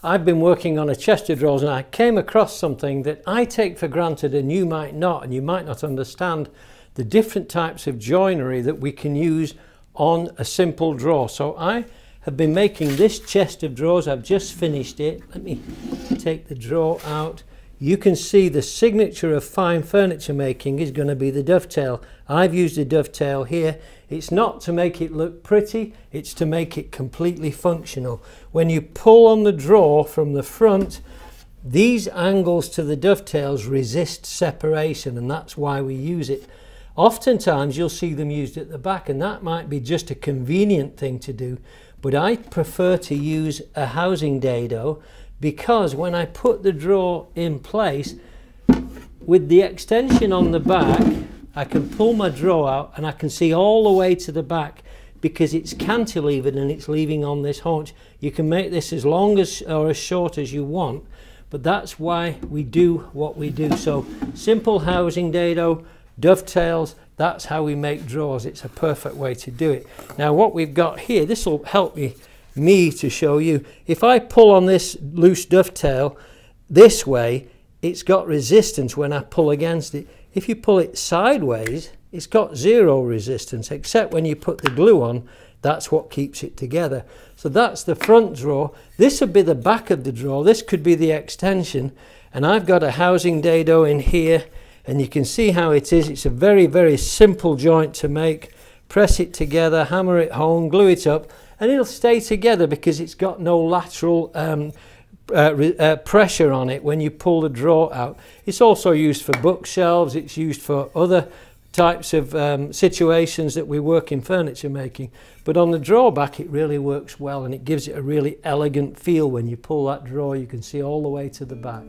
I've been working on a chest of drawers and I came across something that I take for granted and you might not, and you might not understand the different types of joinery that we can use on a simple drawer. So I have been making this chest of drawers. I've just finished it. Let me take the drawer out. You can see the signature of fine furniture making is going to be the dovetail. I've used a dovetail here. It's not to make it look pretty, it's to make it completely functional. When you pull on the drawer from the front, these angles to the dovetails resist separation, and that's why we use it. Oftentimes you'll see them used at the back, and that might be just a convenient thing to do, but I prefer to use a housing dado, because when I put the drawer in place, with the extension on the back, I can pull my drawer out and I can see all the way to the back because it's cantilevered and it's leaving on this haunch. You can make this as long as or as short as you want, but that's why we do what we do. So simple housing dado, dovetails, that's how we make drawers. It's a perfect way to do it. Now what we've got here, this will help me to show you. If I pull on this loose dovetail this way, it's got resistance when I pull against it. If you pull it sideways, it's got zero resistance, except when you put the glue on. That's what keeps it together. So that's the front drawer. This would be the back of the drawer. This could be the extension, and I've got a housing dado in here, and you can see how it is. It's a very, very simple joint to make. Press it together, hammer it home, glue it up, and it'll stay together because it's got no lateral pressure on it when you pull the drawer out. It's also used for bookshelves, it's used for other types of situations that we work in furniture making, but on the drawer back it really works well, and it gives it a really elegant feel. When you pull that drawer, you can see all the way to the back.